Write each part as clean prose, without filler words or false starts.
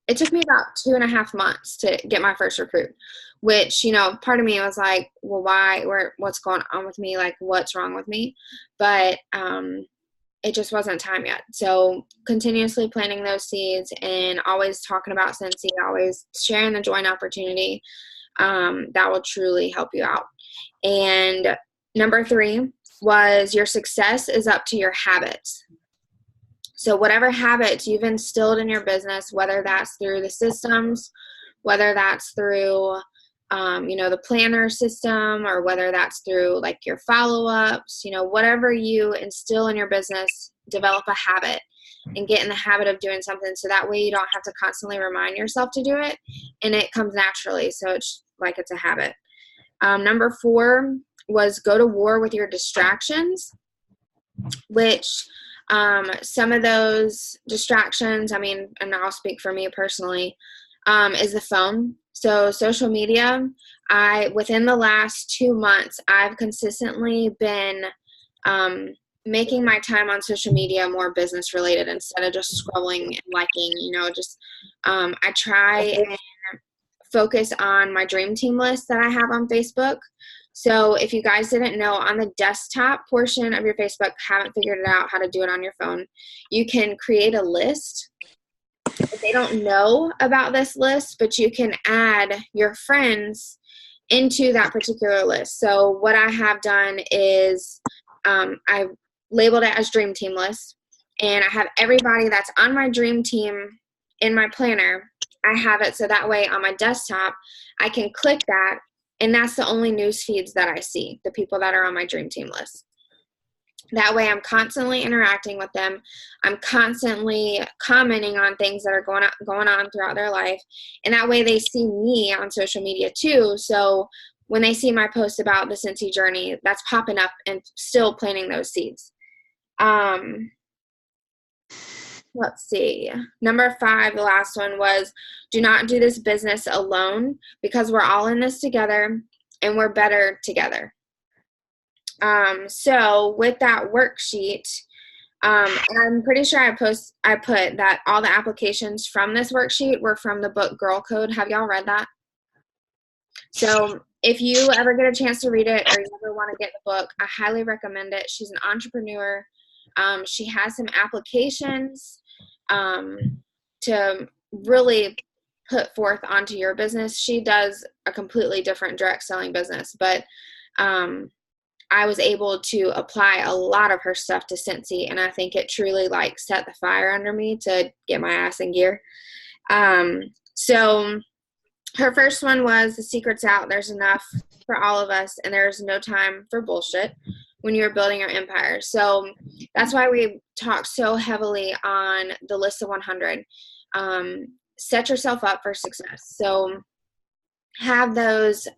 it took me about 2.5 months to get my first recruit, which, part of me was like, well, what's going on with me? Like, what's wrong with me? But, it just wasn't time yet. So continuously planting those seeds and always talking about Scentsy, always sharing the joint opportunity, that will truly help you out. And number 3 was your success is up to your habits. So whatever habits you've instilled in your business, whether that's through the systems, whether that's through, the planner system, or whether that's through like your follow-ups, whatever you instill in your business, develop a habit and get in the habit of doing something. So that way you don't have to constantly remind yourself to do it, and it comes naturally. So it's like it's a habit. Number 4 was go to war with your distractions, which some of those distractions, and I'll speak for me personally, is the phone. So social media, within the last 2 months, I've consistently been making my time on social media more business related instead of just scrolling and liking, I try and focus on my dream team list that I have on Facebook. So if you guys didn't know, on the desktop portion of your Facebook, haven't figured it out how to do it on your phone, you can create a list. They don't know about this list, but you can add your friends into that particular list. So what I have done is I've labeled it as Dream Team List, and I have everybody that's on my dream team in my planner. I have it so that way on my desktop, I can click that, and that's the only news feeds that I see, the people that are on my dream team list. That way I'm constantly interacting with them. I'm constantly commenting on things that are going on throughout their life. And that way they see me on social media too. So when they see my post about the Scentsy journey, that's popping up and still planting those seeds. Let's see. Number 5, the last one was do not do this business alone, because we're all in this together and we're better together. So with that worksheet, and I'm pretty sure I put that all the applications from this worksheet were from the book Girl Code. Have y'all read that? So if you ever get a chance to read it, or you ever want to get the book, I highly recommend it. She's an entrepreneur. She has some applications to really put forth onto your business. She does a completely different direct selling business, but I was able to apply a lot of her stuff to Scentsy, and I think it truly set the fire under me to get my ass in gear. So her first one was the secret's out. There's enough for all of us, and there's no time for bullshit when you're building your empire. So that's why we talk so heavily on the list of 100. Set yourself up for success. So have those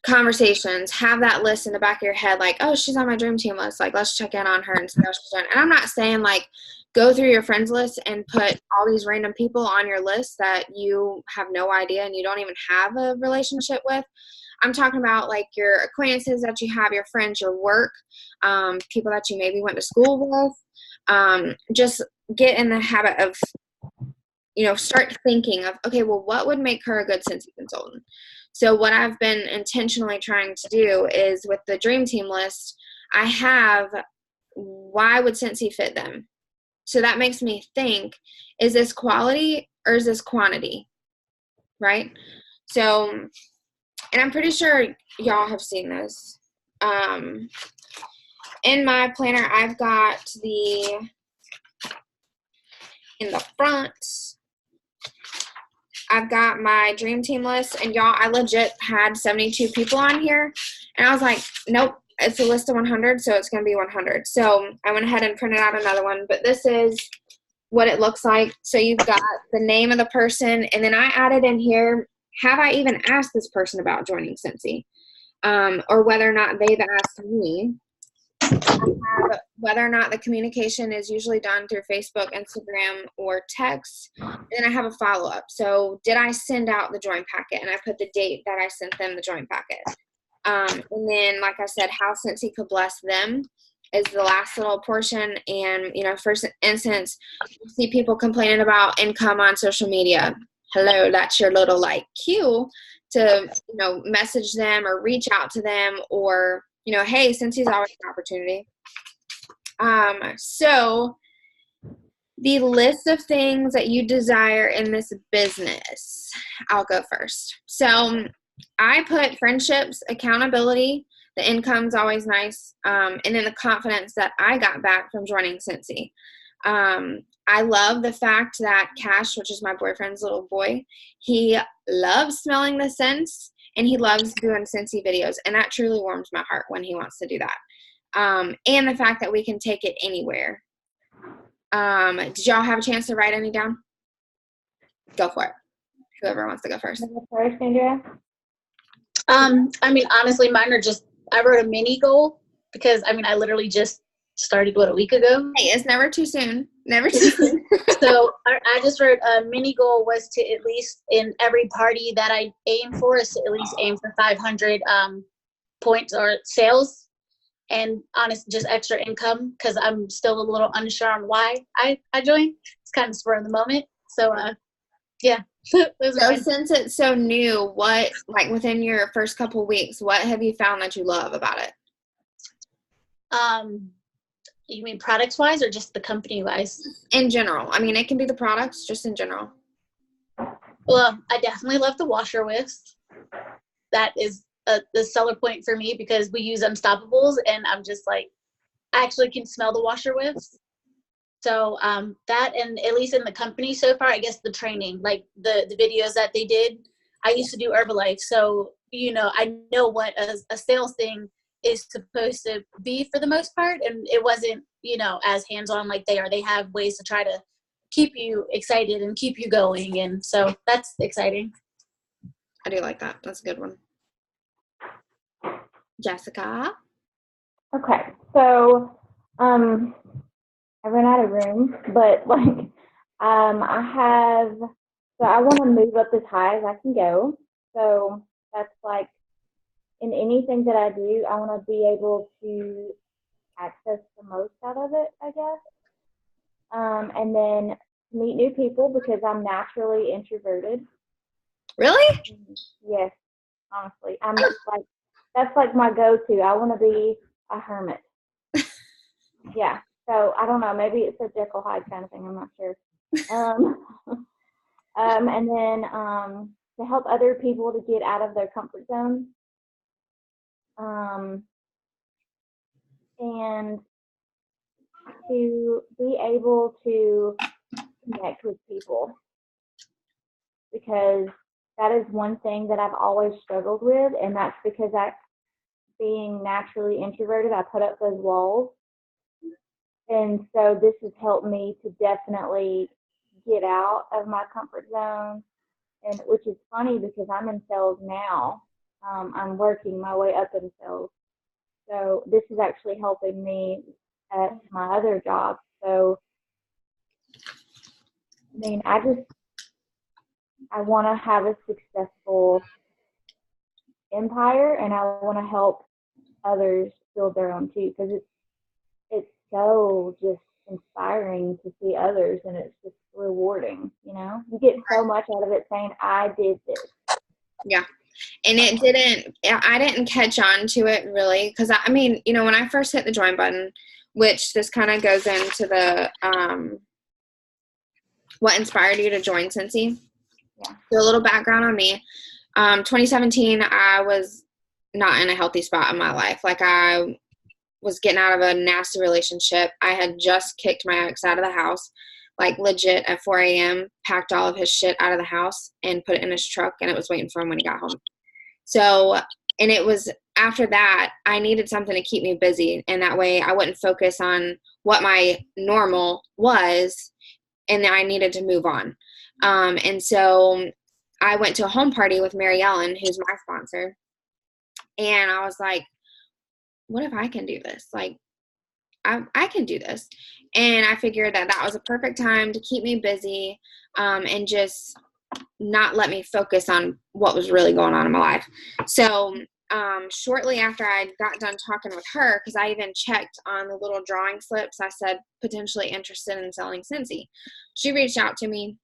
conversations, have that list in the back of your head, like, oh, she's on my dream team list. Let's check in on her and see how she's doing. And I'm not saying go through your friends list and put all these random people on your list that you have no idea and you don't even have a relationship with. I'm talking about your acquaintances that you have, your friends, your work, people that you maybe went to school with. Just get in the habit of, start thinking of, okay, well, what would make her a good Scentsy consultant? So what I've been intentionally trying to do is with the dream team list, I have, why would Scentsy fit them? So that makes me think, is this quality or is this quantity? Right? So, and I'm pretty sure y'all have seen this. In my planner, I've got in the front, I've got my dream team list, and y'all, I legit had 72 people on here, and I was like, nope, it's a list of 100, so it's going to be 100. So I went ahead and printed out another one, but this is what it looks like. So you've got the name of the person, and then I added in here, have I even asked this person about joining Scentsy? Or whether or not they've asked me. Whether or not the communication is usually done through Facebook, Instagram, or text. And then I have a follow-up. So did I send out the join packet? And I put the date that I sent them the join packet. And then, like I said, how Scentsy could bless them. is the last little portion. And, you know, for instance, you see people complaining about income on social media. Hello, that's your little like cue to, you know, message them or reach out to them, or, you know, hey, since he's always an opportunity. So the list of things that you desire in this business, I'll go first. So I put friendships, accountability, the income's always nice, and then the confidence that I got back from joining Cincy. I love the fact that Cash, which is my boyfriend's little boy, he loves smelling the scents, and he loves doing Cincy videos, and that truly warms my heart when he wants to do that. And the fact that we can take it anywhere. Did y'all have a chance to write any down? Go for it. Whoever wants to go first. First, Andrea? I mean, honestly, mine are just, I wrote a mini goal because, I mean, I literally just started, a week ago? Hey, it's never too soon. Never too soon. So I just wrote a mini goal was to at least in every party that I aim for is to at least aim for 500 points or sales. And honest, just extra income, because I'm still a little unsure on why I joined. It's kind of spur of the moment. So, yeah. So since it's so new, what, like within your first couple weeks, what have you found that you love about it? You mean products-wise or just the company-wise? In general. I mean, it can be the products, just in general. Well, I definitely love the washer whiffs. That is the seller point for me because we use Unstoppables, and I'm just like, I actually can smell the washer whiffs. So that, and at least in the company so far, I guess the training, like the videos that they did, I used to do Herbalife. So, you know, I know what a sales thing is supposed to be for the most part. And it wasn't, you know, as hands-on like they are. They have ways to try to keep you excited and keep you going. And so that's exciting. I do like that. That's a good one. Jessica? Okay, so I ran out of room, but like I want to move up as high as I can go. So that's like in anything that I do, I want to be able to access the most out of it, I guess. And then meet new people because I'm naturally introverted. Really? Yes, honestly. I'm like, that's like my go-to. I want to be a hermit. Yeah. So I don't know. Maybe it's a Jekyll Hyde kind of thing. I'm not sure. And then to help other people to get out of their comfort zone. And to be able to connect with people, because that is one thing that I've always struggled with, and that's because being naturally introverted, I put up those walls. And so this has helped me to definitely get out of my comfort zone, and which is funny because I'm in sales now. I'm working my way up in sales. So this is actually helping me at my other job. So, I mean, I want to have a successful empire, and I want to help others build their own too, because it's so just inspiring to see others, and it's just rewarding, you know? You get so much out of it saying, I did this. Yeah. And I didn't catch on to it really, because I mean, you know, when I first hit the join button, which this kind of goes into the what inspired you to join Cincy. Yeah. So a little background on me. 2017, I was not in a healthy spot in my life. Like, I was getting out of a nasty relationship. I had just kicked my ex out of the house, like legit at 4 a.m., packed all of his shit out of the house and put it in his truck, and it was waiting for him when he got home. So, and it was after that, I needed something to keep me busy, and that way I wouldn't focus on what my normal was, and I needed to move on. And so I went to a home party with Mary Ellen, who's my sponsor, and I was like, what if I can do this? Like, I can do this. And I figured that was a perfect time to keep me busy, and just not let me focus on what was really going on in my life. So shortly after I got done talking with her, because I even checked on the little drawing slips, I said potentially interested in selling Scentsy. She reached out to me,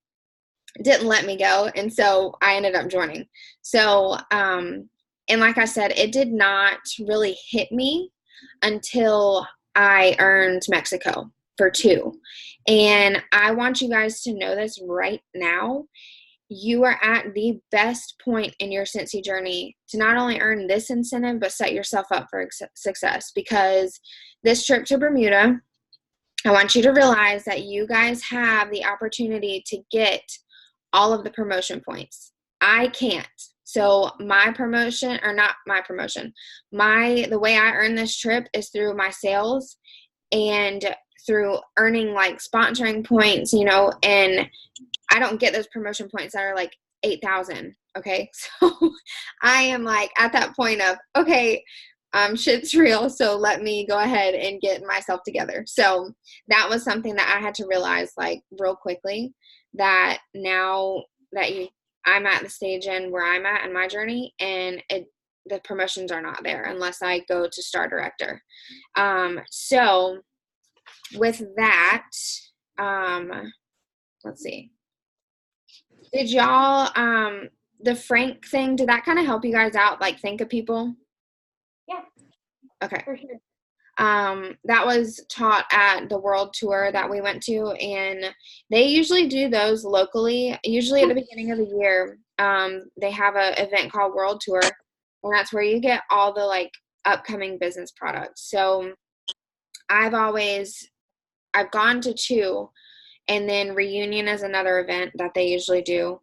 didn't let me go, and so I ended up joining. So, and like I said, it did not really hit me until I earned Mexico for 2. And I want you guys to know this right now. You are at the best point in your Scentsy journey to not only earn this incentive, but set yourself up for success. Because this trip to Bermuda, I want you to realize that you guys have the opportunity to get all of the promotion points. I can't. So my promotion, or not my promotion, the way I earn this trip is through my sales and through earning like sponsoring points, and I don't get those promotion points that are like 8,000. Okay. So I am like at that point of, okay, shit's real. So let me go ahead and get myself together. So that was something that I had to realize like real quickly, that now that I'm at the stage in where I'm at in my journey, and the promotions are not there unless I go to star director. So with that, let's see. Did y'all, the Frank thing, did that kind of help you guys out? Like think of people? Yeah. Okay. For sure. That was taught at the world tour that we went to, and they usually do those locally. Usually at the beginning of the year, they have an event called World Tour, and that's where you get all the like upcoming business products. So I've gone to 2, and then Reunion is another event that they usually do.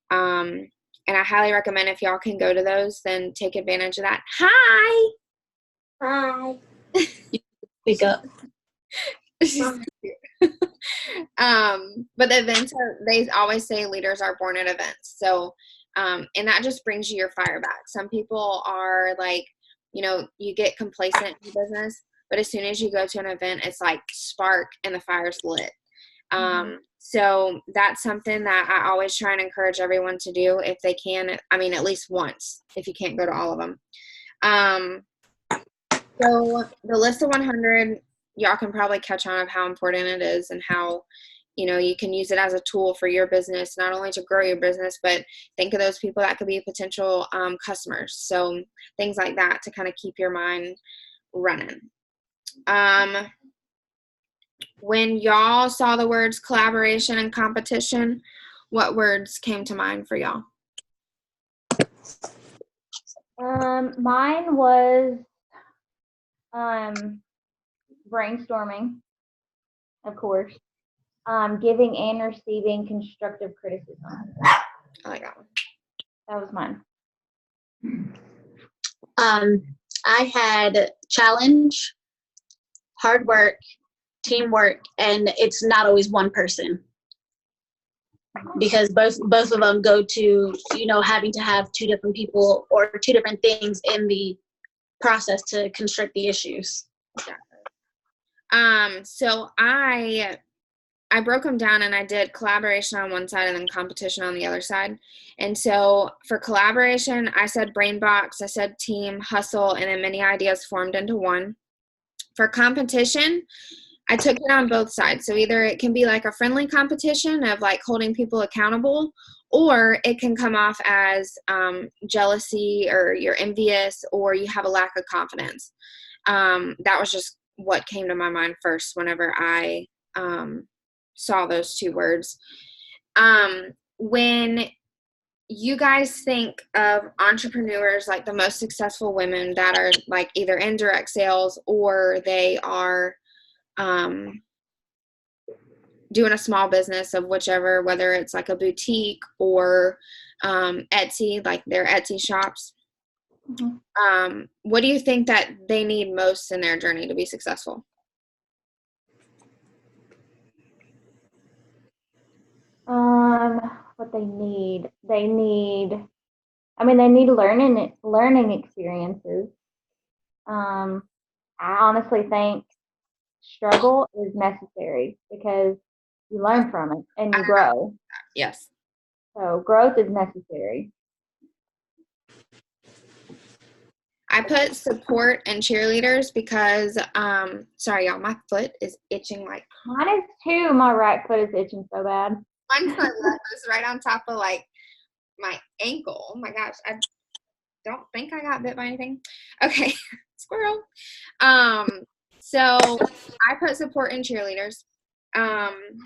And I highly recommend, if y'all can go to those, then take advantage of that. Hi. Hi. Speak up. But the events they always say leaders are born at events. So, and that just brings you your fire back. Some people are like, you get complacent in business, but as soon as you go to an event, it's like spark and the fire's lit. So that's something that I always try and encourage everyone to do if they can. I mean, at least once, if you can't go to all of them. So the list of 100, y'all can probably catch on of how important it is, and how, you can use it as a tool for your business, not only to grow your business, but think of those people that could be potential customers. So things like that to kind of keep your mind running. When y'all saw the words collaboration and competition, what words came to mind for y'all? Mine was brainstorming, of course. Giving and receiving constructive criticism. I like that one. That was mine. I had challenge, hard work, teamwork, and it's not always one person, because both of them go to having to have 2 different people or 2 different things in the process to construct the issues. So I broke them down, and I did collaboration on one side and then competition on the other side. And so for collaboration, I said brain box, I said team, hustle, and then many ideas formed into one. For competition, I took it on both sides. So either it can be like a friendly competition of like holding people accountable, or it can come off as jealousy, or you're envious, or you have a lack of confidence. That was just what came to my mind first whenever I saw those 2 words. When you guys think of entrepreneurs, like the most successful women that are like either in direct sales, or they are doing a small business of whichever, whether it's like a boutique or Etsy, like their Etsy shops. What do you think that they need most in their journey to be successful? What they need learning experiences. I honestly think struggle is necessary, because you learn from it and you grow. Yes. So growth is necessary. I put support and cheerleaders because, sorry, y'all, my foot is itching like. Mine is too. My right foot is itching so bad. Mine's my left is right on top of like my ankle. Oh my gosh, I don't think I got bit by anything. Okay, squirrel. So I put support and cheerleaders.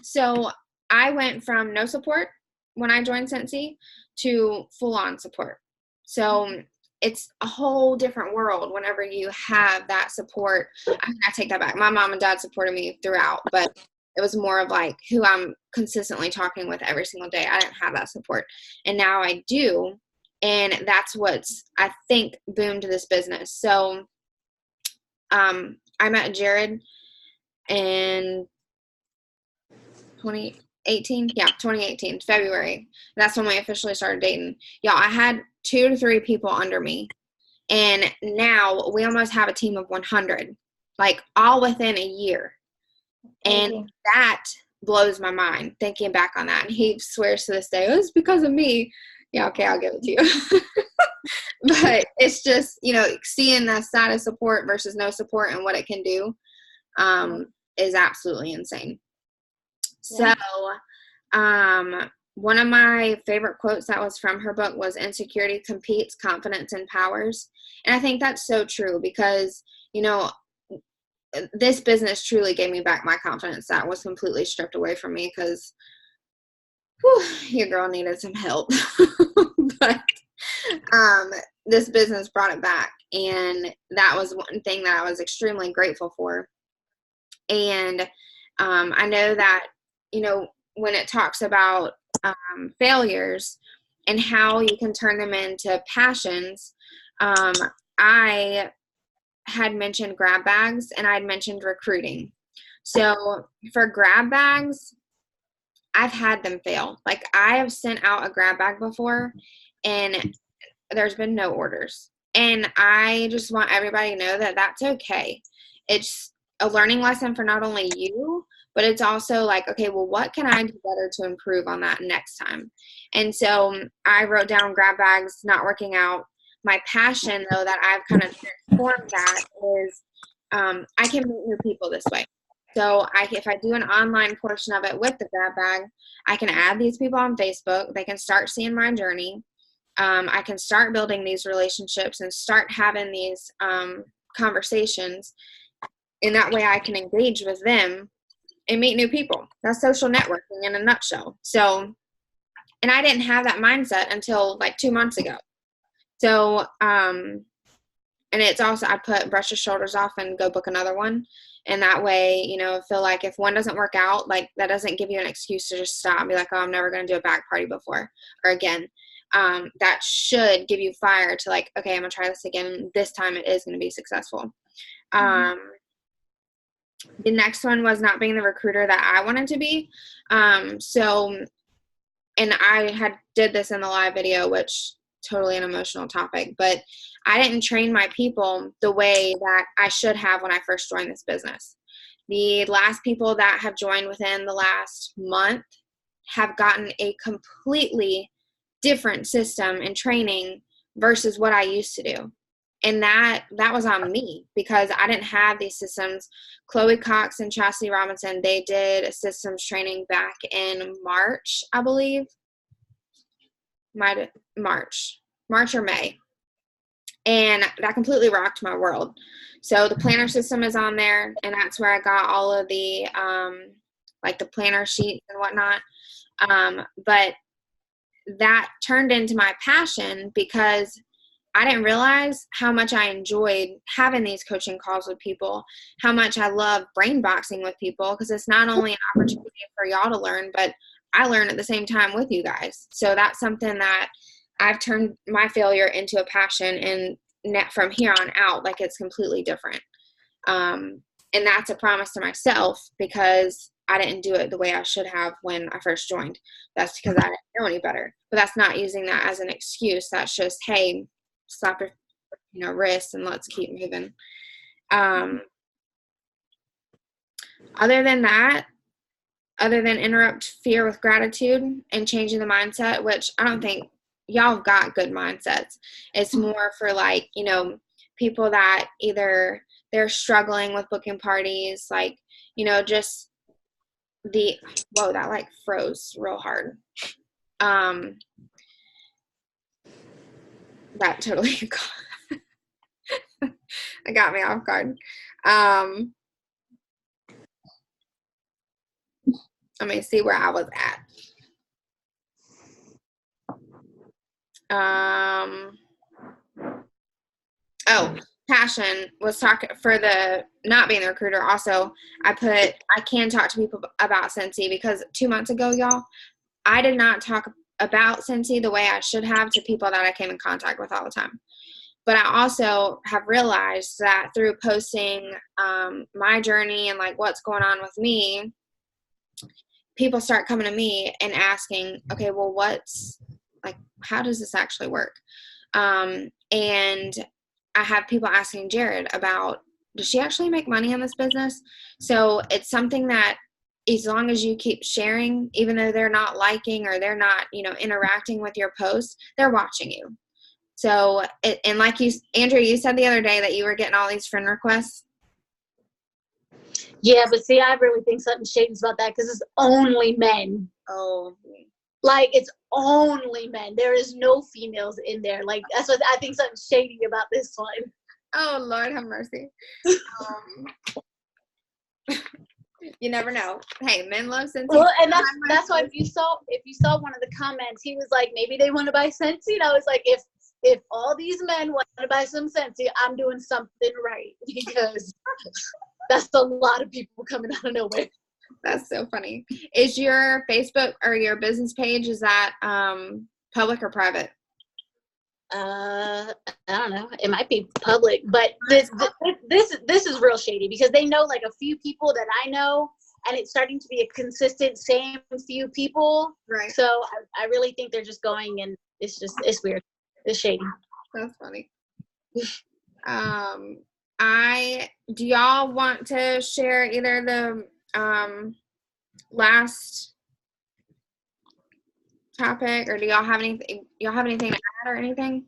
So I went from no support when I joined Scentsy to full on support. So it's a whole different world whenever you have that support. I mean, I take that back. My mom and dad supported me throughout, but it was more of like who I'm consistently talking with every single day. I didn't have that support. And now I do. And that's what's, I think, boomed this business. So I met Jared in 2018. Yeah, 2018, February. That's when we officially started dating. Y'all, I had 2 to 3 people under me. And now we almost have a team of 100, like all within a year. And that blows my mind thinking back on that. And he swears to this day, oh, it's because of me. Yeah, okay, I'll give it to you. But it's just, seeing that side of support versus no support and what it can do is absolutely insane. Yeah. So one of my favorite quotes that was from her book was insecurity competes, confidence empowers. And I think that's so true because, this business truly gave me back my confidence that was completely stripped away from me because your girl needed some help. But this business brought it back, and that was one thing that I was extremely grateful for. And I know that, when it talks about failures and how you can turn them into passions, I had mentioned grab bags and I'd mentioned recruiting. So for grab bags, I've had them fail. Like I have sent out a grab bag before and there's been no orders. And I just want everybody to know that that's okay. It's a learning lesson for not only you, but it's also like, okay, well, what can I do better to improve on that next time? And so I wrote down grab bags not working out. My passion, though, that I've kind of transformed that is I can meet new people this way. So if I do an online portion of it with the grab bag, I can add these people on Facebook. They can start seeing my journey. I can start building these relationships and start having these conversations. In that way, I can engage with them and meet new people. That's social networking in a nutshell. So, and I didn't have that mindset until like 2 months ago. So, and it's also, I brush your shoulders off and go book another one. And that way, feel like if one doesn't work out, like that doesn't give you an excuse to just stop and be like, oh, I'm never going to do a bag party before or again. That should give you fire to like, okay, I'm going to try this again. This time it is going to be successful. The next one was not being the recruiter that I wanted to be. And I did this in the live video, which totally an emotional topic, but I didn't train my people the way that I should have when I first joined this business. The last people that have joined within the last month have gotten a completely different system and training versus what I used to do. And that was on me because I didn't have these systems. Chloe Cox and Chastity Robinson, they did a systems training back in March, I believe. March or May. And that completely rocked my world. So the planner system is on there, and that's where I got all of the like the planner sheets and whatnot. But that turned into my passion because I didn't realize how much I enjoyed having these coaching calls with people, how much I love brain boxing with people, because it's not only an opportunity for y'all to learn, but I learn at the same time with you guys. So that's something that I've turned my failure into a passion, and from here on out, like it's completely different. And that's a promise to myself because I didn't do it the way I should have when I first joined. That's because I didn't know any better. But that's not using that as an excuse. That's just, hey, slap your wrist and let's keep moving. Other than interrupt fear with gratitude and changing the mindset, which I don't think y'all have got good mindsets. It's more for like, people that either they're struggling with booking parties, like, you know, just whoa, that like froze real hard. That totally that got me off guard. Let me see where I was at. Oh, passion was talking for the not being the recruiter. Also, I can talk to people about Scentsy because 2 months ago, y'all, I did not talk about Scentsy the way I should have to people that I came in contact with all the time. But I also have realized that through posting my journey and like what's going on with me, people start coming to me and asking, okay, well, how does this actually work? And I have people asking Jared about, does she actually make money in this business? So it's something that as long as you keep sharing, even though they're not liking or they're not, you know, interacting with your posts, they're watching you. So, and like Andrea, you said the other day that you were getting all these friend requests. Yeah, but see, I really think something shady about that because it's only men. Oh. Like, it's only men. There is no females in there. Like, that's what I think something shady about this one. Oh, Lord have mercy. You never know. Hey, men love Scentsy. Well, and that's why if you saw one of the comments, he was like, maybe they want to buy Scentsy. And I was like, if all these men want to buy some Scentsy, I'm doing something right, because that's a lot of people coming out of nowhere. That's so funny. Is your Facebook or your business page, is that public or private? I don't know. It might be public, but this is real shady because they know like a few people that I know, and it's starting to be a consistent same few people. Right. So I really think they're just going, and it's weird. It's shady. That's funny. Do y'all want to share either the last topic, or do y'all have anything to add or anything?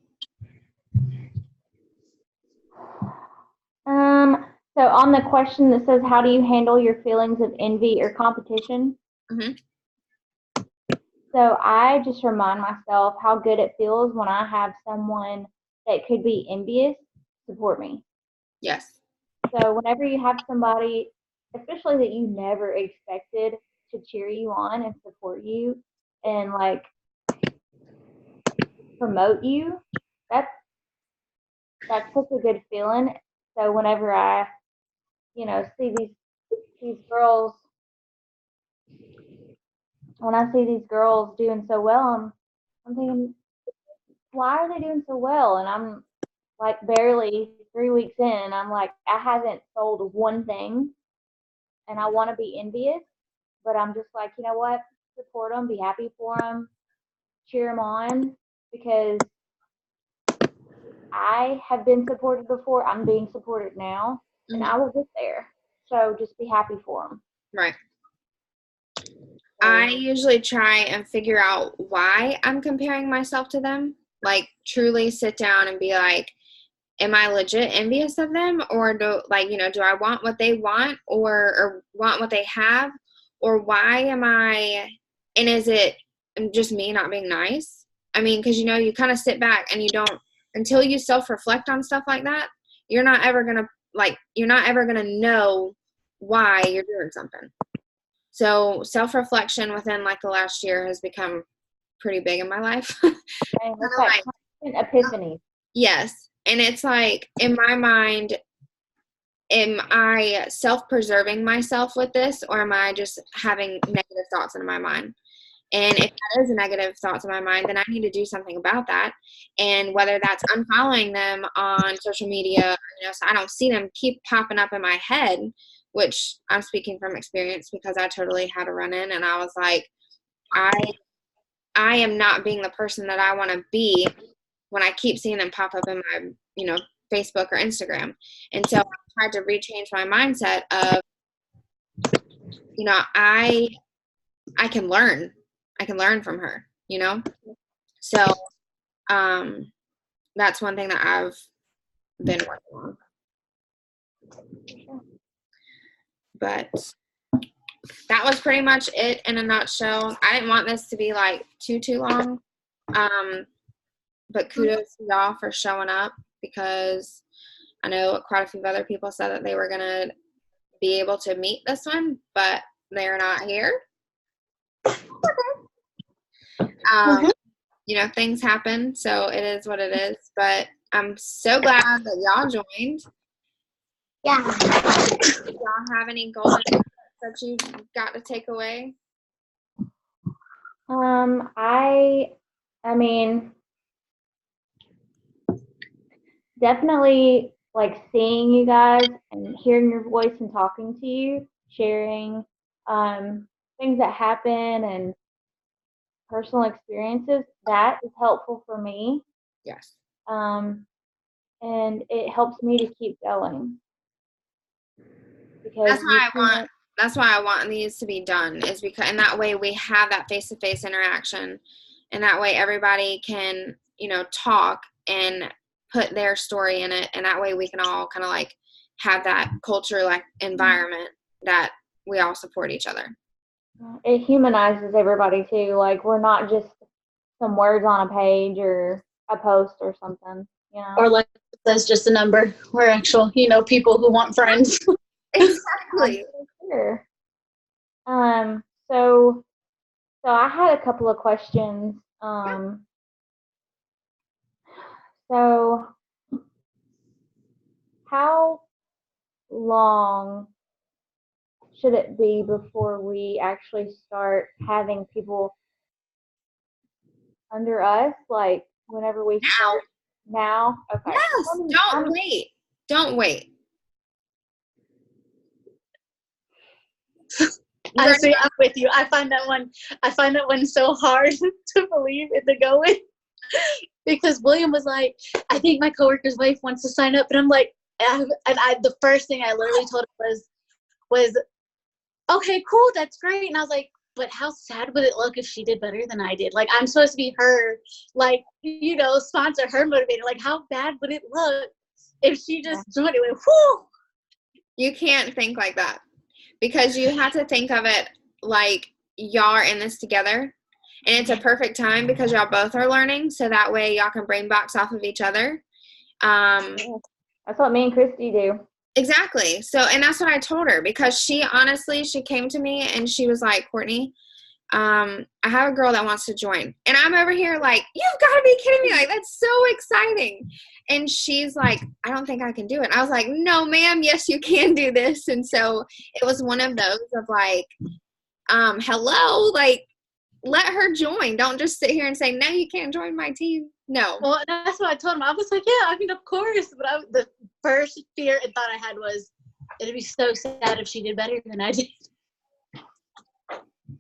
So on the question that says, how do you handle your feelings of envy or competition? Mm-hmm. So I just remind myself how good it feels when I have someone that could be envious support me. Yes. So whenever you have somebody, especially that you never expected to cheer you on and support you and like promote you, that's such a good feeling. So whenever I, see these girls, when I see these girls doing so well, I'm thinking, why are they doing so well? And I'm like barely 3 weeks in, and I'm like, I haven't sold one thing, and I want to be envious, but I'm just like, you know what? Support them, be happy for them, cheer them on, because I have been supported before. I'm being supported now, and I will get there. So just be happy for them. Right. I usually try and figure out why I'm comparing myself to them. Like, truly sit down and be like, am I legit envious of them, or do I want what they want, or want what they have, or why am I, and is it just me not being nice? I mean, because you kind of sit back and you don't, until you self-reflect on stuff like that, you're not ever gonna know why you're doing something. So self-reflection within like the last year has become pretty big in my life. And it's like epiphany. Yes. And it's like, in my mind, am I self-preserving myself with this, or am I just having negative thoughts in my mind? And if that is a negative thoughts in my mind, then I need to do something about that. And whether that's unfollowing them on social media, so I don't see them keep popping up in my head, which I'm speaking from experience because I totally had a run-in, and I was like, I am not being the person that I want to be when I keep seeing them pop up in my, Facebook or Instagram. And so I tried to rechange my mindset of, I can learn. I can learn from her, So that's one thing that I've been working on. But that was pretty much it in a nutshell. I didn't want this to be like too long. But kudos to y'all for showing up, because I know quite a few other people said that they were going to be able to meet this one, but they're not here. You know, things happen, so it is what it is. But I'm so glad that y'all joined. Yeah. Do y'all have any golden nuggets that you got to take away? I mean, definitely like seeing you guys and hearing your voice and talking to you, sharing things that happen and personal experiences, that is helpful for me. Yes. And it helps me to keep going. Because that's why I want these to be done, is because, and that way we have that face-to-face interaction, and that way everybody can, you know, talk and put their story in it, and that way we can all kind of like have that culture, like environment that we all support each other. It humanizes everybody too. Like, we're not just some words on a page or a post or something, you know. Or like that's just a number. We're actual, you know, people who want friends. Exactly. Sure. So I had a couple of questions. So how long should it be before we actually start having people under us? Like, whenever we start now? Okay. Yes. Don't wait. Honestly, I'm with you. I find that one so hard to believe in the going. Because William was like, I think my coworker's wife wants to sign up, and I'm like, the first thing I literally told him was, okay, cool, that's great. And I was like, but how sad would it look if she did better than I did? Like, I'm supposed to be her, like, you know, sponsor, her motivator. Like, how bad would it look if she just joined it? Went, whoo! You can't think like that, because you have to think of it like y'all are in this together, and it's a perfect time because y'all both are learning, so that way y'all can brain box off of each other. That's what me and Christy do. Exactly. So, and that's what I told her, because she came to me and she was like, Courtney, I have a girl that wants to join. And I'm over here like, you've got to be kidding me. Like, that's so exciting. And she's like, I don't think I can do it. I was like, no, ma'am. Yes, you can do this. And so it was one of those of like, hello, like, let her join. Don't just sit here and say, no, you can't join my team. No. Well, that's what I told him. I was like, yeah, I mean, of course. But the first fear and thought I had was, it'd be so sad if she did better than I did.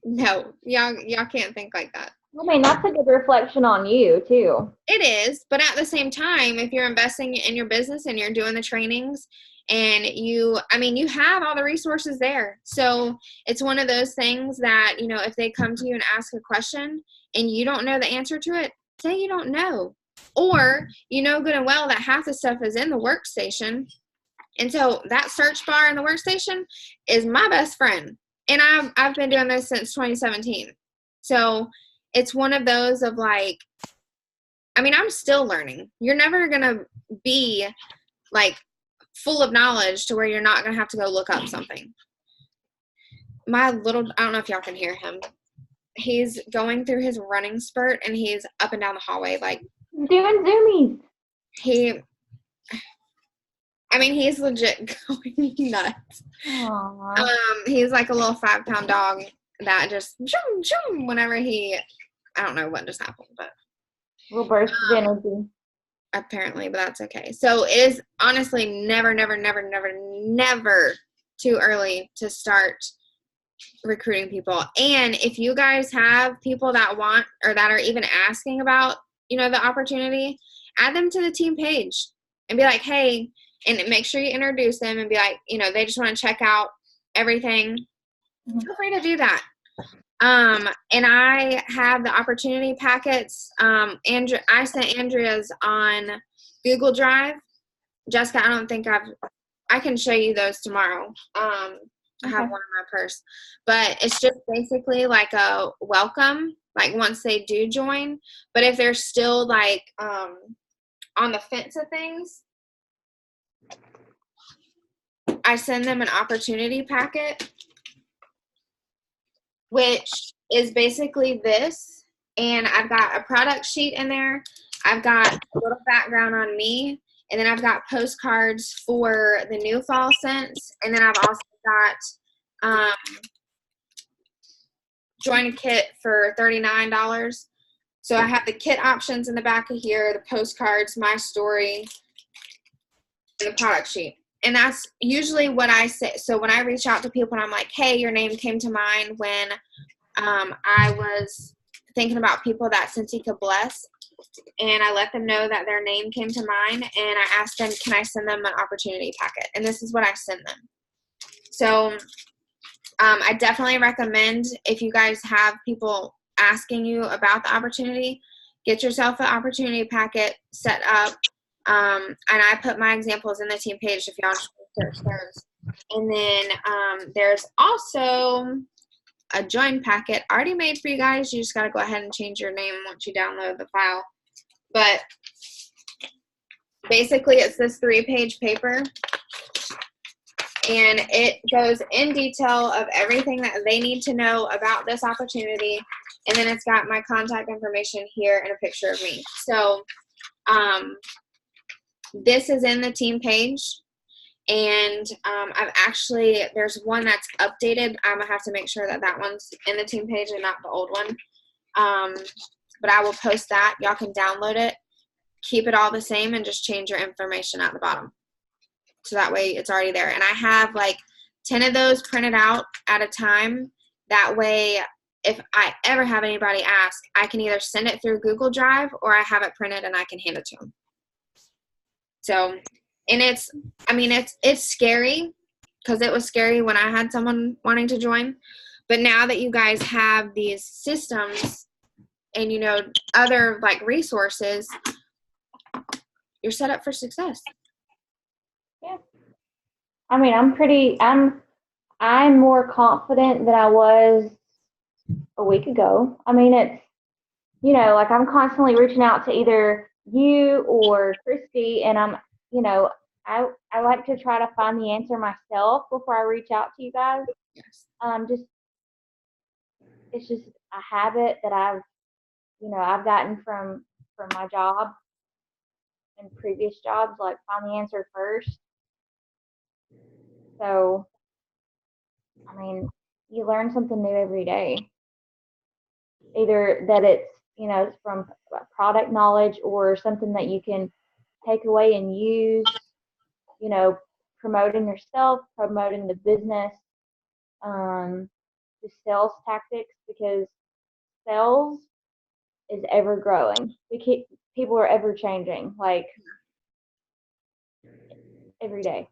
No, y'all can't think like that. I mean, that's a good reflection on you too. It is, but at the same time, if you're investing in your business and you're doing the trainings, and you have all the resources there. So it's one of those things that, you know, if they come to you and ask a question and you don't know the answer to it, say you don't know. Or you know good and well that half the stuff is in the workstation. And so that search bar in the workstation is my best friend. And I've been doing this since 2017. So it's one of those of like, I mean, I'm still learning. You're never going to be like full of knowledge to where you're not going to have to go look up something. I don't know if y'all can hear him. He's going through his running spurt and he's up and down the hallway like doing zoomies. He's legit going nuts. Aww. He's like a little 5-pound dog that just whenever I don't know what just happened, but little burst of energy. Apparently, but that's okay. So it is honestly never too early to start recruiting people. And if you guys have people that want or that are even asking about, you know, the opportunity, add them to the team page and be like, hey, and make sure you introduce them and be like, you know, they just want to check out everything. Mm-hmm. Feel free to do that. And I have the opportunity packets. I sent Andrea's on Google Drive. Jessica, I don't think I can show you those tomorrow. I have Okay. one in my purse, but it's just basically like a welcome, like once they do join. But if they're still like on the fence of things, I send them an opportunity packet, which is basically this. And I've got a product sheet in there. I've got a little background on me. And then I've got postcards for the new fall scents. And then I've also got join a kit for $39. So I have the kit options in the back of here, the postcards, my story, and the product sheet. And that's usually what I say. So when I reach out to people and I'm like, hey, your name came to mind when I was thinking about people that Scentsy could bless. And I let them know that their name came to mind. And I asked them, can I send them an opportunity packet? And this is what I send them. So I definitely recommend, if you guys have people asking you about the opportunity, get yourself an opportunity packet set up. And I put my examples in the team page if y'all just want to search those. And then there's also a join packet already made for you guys. You just got to go ahead and change your name once you download the file. But basically, it's this 3-page paper. And it goes in detail of everything that they need to know about this opportunity. And then it's got my contact information here and a picture of me. So this is in the team page. And there's one that's updated. I'm going to have to make sure that that one's in the team page and not the old one. But I will post that. Y'all can download it, keep it all the same, and just change your information at the bottom. So that way it's already there. And I have like 10 of those printed out at a time. That way, if I ever have anybody ask, I can either send it through Google Drive or I have it printed and I can hand it to them. So, and it's scary, because it was scary when I had someone wanting to join. But now that you guys have these systems and, other like resources, you're set up for success. Yeah. I mean, I'm more confident than I was a week ago. I mean, it's, like I'm constantly reaching out to either you or Christy, and I like to try to find the answer myself before I reach out to you guys. Yes. It's just a habit that I've gotten from my job and previous jobs, like find the answer first. So, I mean, you learn something new every day. Either that it's from product knowledge or something that you can take away and use, promoting yourself, promoting the business, the sales tactics, because sales is ever growing. People are ever changing, like every day.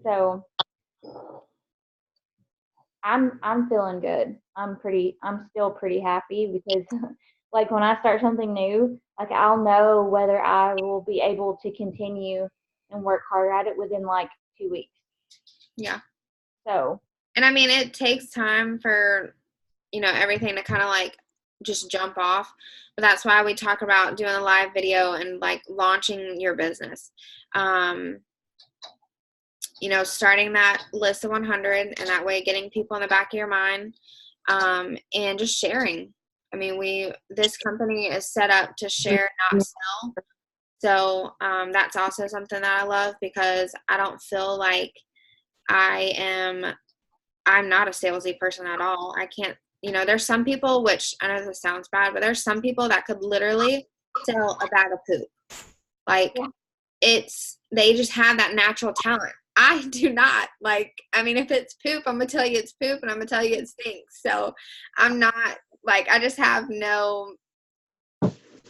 So I'm feeling good. I'm still pretty happy because like when I start something new, like I'll know whether I will be able to continue and work harder at it within like 2 weeks. Yeah. So, and I mean, it takes time for, everything to kind of like just jump off. But that's why we talk about doing a live video and like launching your business. Starting that list of 100, and that way getting people in the back of your mind, and just sharing. I mean, this company is set up to share, not sell. So that's also something that I love, because I don't feel like I'm not a salesy person at all. I can't, there's some people, which I know this sounds bad, but there's some people that could literally sell a bag of poop. Like, they just have that natural talent. I do not. Like, I mean, if it's poop, I'm going to tell you it's poop, and I'm going to tell you it stinks. So I'm not, like, I just have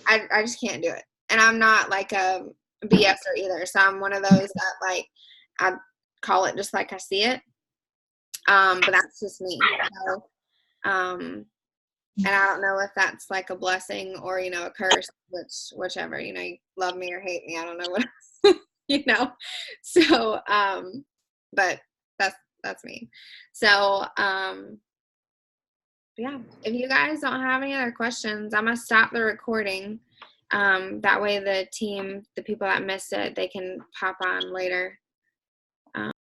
I just can't do it. And I'm not like a BSer either. So I'm one of those that, like, I call it just like I see it. But that's just me. So, and I don't know if that's like a blessing or, a curse, whichever, you love me or hate me. I don't know what. you know? So, but that's me. So, yeah, if you guys don't have any other questions, I'm gonna stop the recording. That way the people that missed it, they can pop on later.